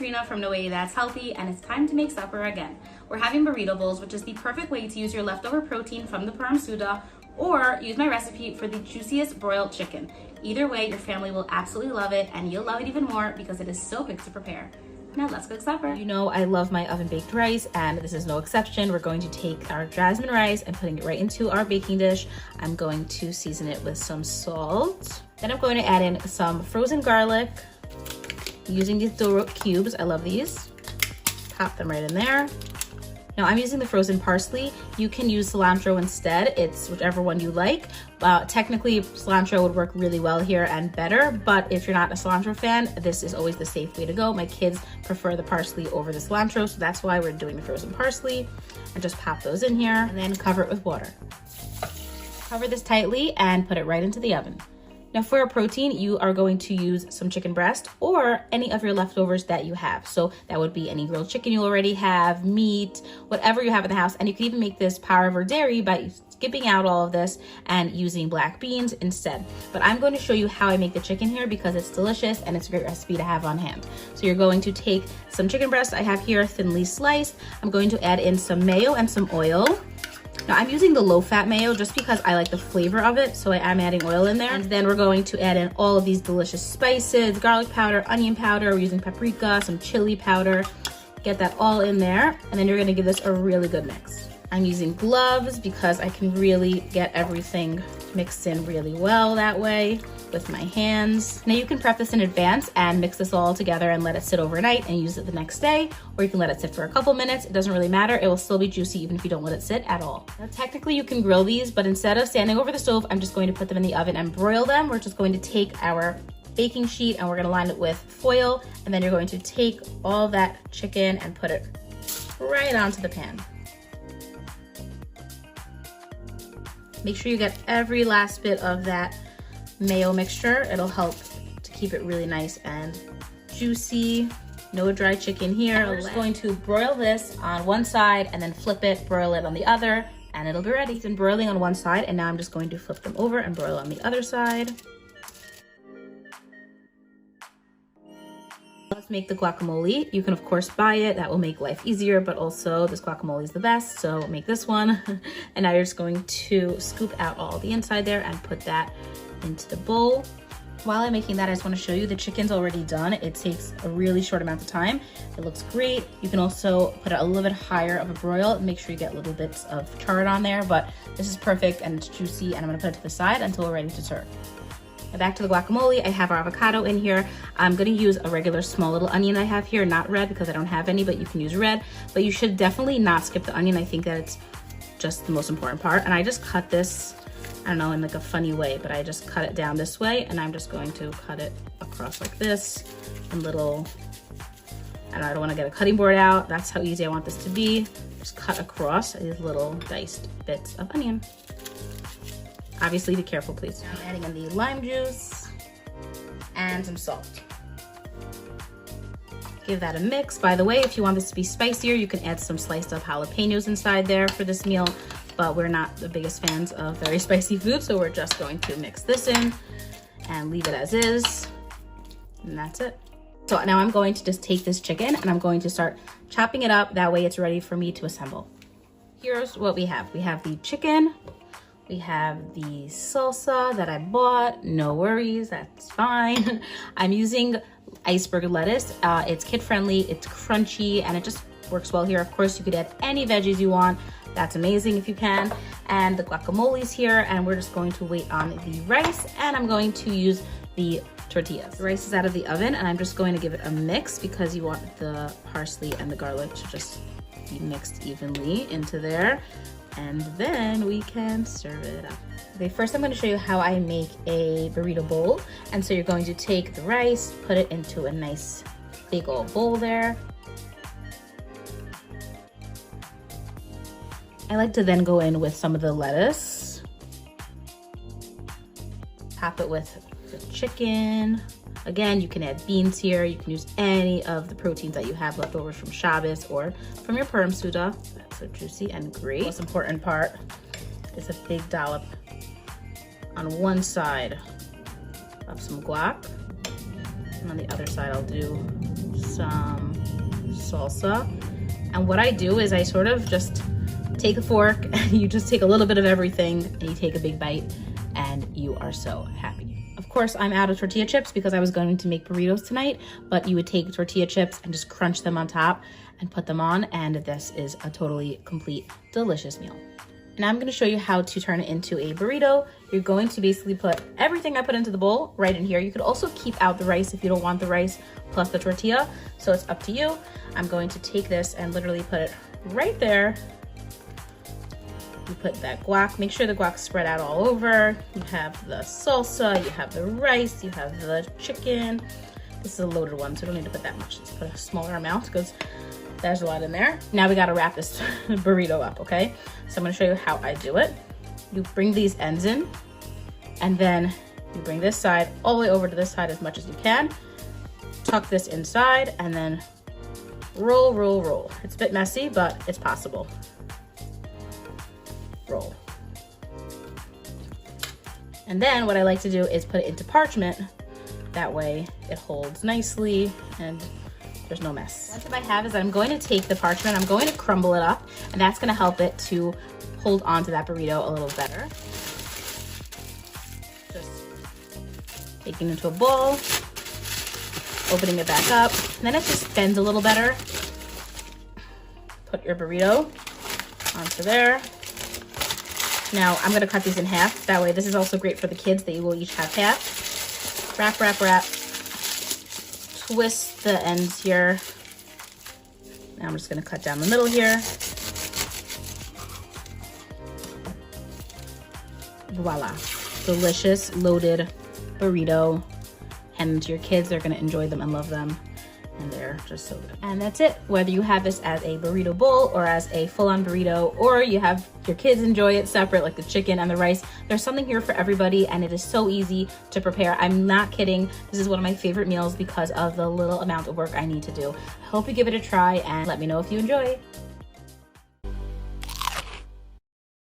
Rena from No Way That's Healthy, and it's time to make supper again. We're having burrito bowls, which is the perfect way to use your leftover protein from the Purim seudah, or use my recipe for the juiciest broiled chicken. Either way, your family will absolutely love it, and you'll love it even more because it is so quick to prepare. Now let's cook supper. You know I love my oven baked rice, and this is no exception. We're going to take our jasmine rice and putting it right into our baking dish. I'm going to season it with some salt. Then I'm going to add in some frozen garlic using these dough cubes. I love these. Pop them right in there. Now I'm using the frozen parsley. You can use cilantro instead. It's whichever one you like. Technically, cilantro would work really well here and better, but if you're not a cilantro fan, this is always the safe way to go. My kids prefer the parsley over the cilantro, so that's why we're doing the frozen parsley. And just pop those in here and then cover it with water. Cover this tightly and put it right into the oven. Now for a protein, you are going to use some chicken breast or any of your leftovers that you have. So that would be any grilled chicken you already have, meat, whatever you have in the house. And you can even make this power over dairy by skipping out all of this and using black beans instead. But I'm going to show you how I make the chicken here because it's delicious and it's a great recipe to have on hand. So you're going to take some chicken breast I have here thinly sliced. I'm going to add in some mayo and some oil. Now I'm using the low-fat mayo just because I like the flavor of it, so I am adding oil in there. And then we're going to add in all of these delicious spices, garlic powder, onion powder, we're using paprika, some chili powder. Get that all in there, and then you're gonna give this a really good mix. I'm using gloves because I can really get everything mixed in really well that way with my hands. Now you can prep this in advance and mix this all together and let it sit overnight and use it the next day, or you can let it sit for a couple minutes. It doesn't really matter. It will still be juicy even if you don't let it sit at all. Now technically you can grill these, but instead of standing over the stove, I'm just going to put them in the oven and broil them. We're just going to take our baking sheet and we're gonna line it with foil, and then you're going to take all that chicken and put it right onto the pan. Make sure you get every last bit of that mayo mixture. It'll help to keep it really nice and juicy. No dry chicken here. We're just going to broil this on one side and then flip it, broil it on the other, and it'll be ready. It's been broiling on one side, and now I'm just going to flip them over and broil on the other side. Let's make the guacamole. You can of course buy it. That will make life easier, but also this guacamole is the best, so make this one. And now you're just going to scoop out all the inside there and put that into the bowl. While I'm making that, I just want to show you the chicken's already done. It takes a really short amount of time. It looks great. You can also put it a little bit higher of a broil. Make sure you get little bits of chard on there, but this is perfect and it's juicy, and I'm gonna put it to the side until we're ready to serve. Now back to the guacamole, I have our avocado in here. I'm gonna use a regular small little onion I have here, not red because I don't have any, but you can use red. But you should definitely not skip the onion. I think that it's just the most important part. And I just cut this, I don't know, in like a funny way, but I just cut it down this way, and I'm just going to cut it across like this in little, I don't wanna get a cutting board out. That's how easy I want this to be. Just cut across these little diced bits of onion. Obviously, be careful, please. Now I'm adding in the lime juice and some salt. Give that a mix. By the way, if you want this to be spicier, you can add some sliced up jalapenos inside there for this meal, but we're not the biggest fans of very spicy food, so we're just going to mix this in and leave it as is, and that's it. So now I'm going to just take this chicken and I'm going to start chopping it up. That way it's ready for me to assemble. Here's what we have. We have the chicken. We have the salsa that I bought. No worries, that's fine. I'm using iceberg lettuce. It's kid friendly, it's crunchy, and it just works well here. Of course, you could add any veggies you want. That's amazing if you can. And the guacamole's here, and we're just going to wait on the rice, and I'm going to use the tortillas. The rice is out of the oven, and I'm just going to give it a mix because you want the parsley and the garlic to just be mixed evenly into there. And then we can serve it up. Okay, first I'm going to show you how I make a burrito bowl. And so you're going to take the rice, put it into a nice big old bowl there. I like to then go in with some of the lettuce. Top it with the chicken. Again, you can add beans here. You can use any of the proteins that you have left over from Shabbos or from your Purim seudah. That's so juicy and great. The most important part is a big dollop on one side of some guac. And on the other side, I'll do some salsa. And what I do is I sort of just take a fork and you just take a little bit of everything and you take a big bite and you are so happy. Of course, I'm out of tortilla chips because I was going to make burritos tonight, but you would take tortilla chips and just crunch them on top and put them on, and this is a totally complete, delicious meal. Now I'm gonna show you how to turn it into a burrito. You're going to basically put everything I put into the bowl right in here. You could also keep out the rice if you don't want the rice plus the tortilla, so it's up to you. I'm going to take this and literally put it right there. You put that guac, make sure the guac's spread out all over. You have the salsa, you have the rice, you have the chicken. This is a loaded one, so you don't need to put that much. Let's put a smaller amount because there's a lot in there. Now we gotta wrap this burrito up, okay? So I'm gonna show you how I do it. You bring these ends in, and then you bring this side all the way over to this side as much as you can. Tuck this inside, and then roll, roll, roll. It's a bit messy, but it's possible. Roll. And then what I like to do is put it into parchment. That way it holds nicely and there's no mess. One tip I have is that I'm going to take the parchment, I'm going to crumble it up, and that's gonna help it to hold on to that burrito a little better. Just taking it into a bowl, opening it back up, and then it just bends a little better. Put your burrito onto there. Now I'm gonna cut these in half. That way, this is also great for the kids. They will each have half. Wrap, wrap, wrap. Twist the ends here. Now I'm just gonna cut down the middle here. Voila, delicious loaded burrito. And to your kids, they're gonna enjoy them and love them. And they're just so good. And that's it. Whether you have this as a burrito bowl or as a full-on burrito, or you have your kids enjoy it separate, like the chicken and the rice, there's something here for everybody, and it is so easy to prepare. I'm not kidding. This is one of my favorite meals because of the little amount of work I need to do. I hope you give it a try and let me know if you enjoy.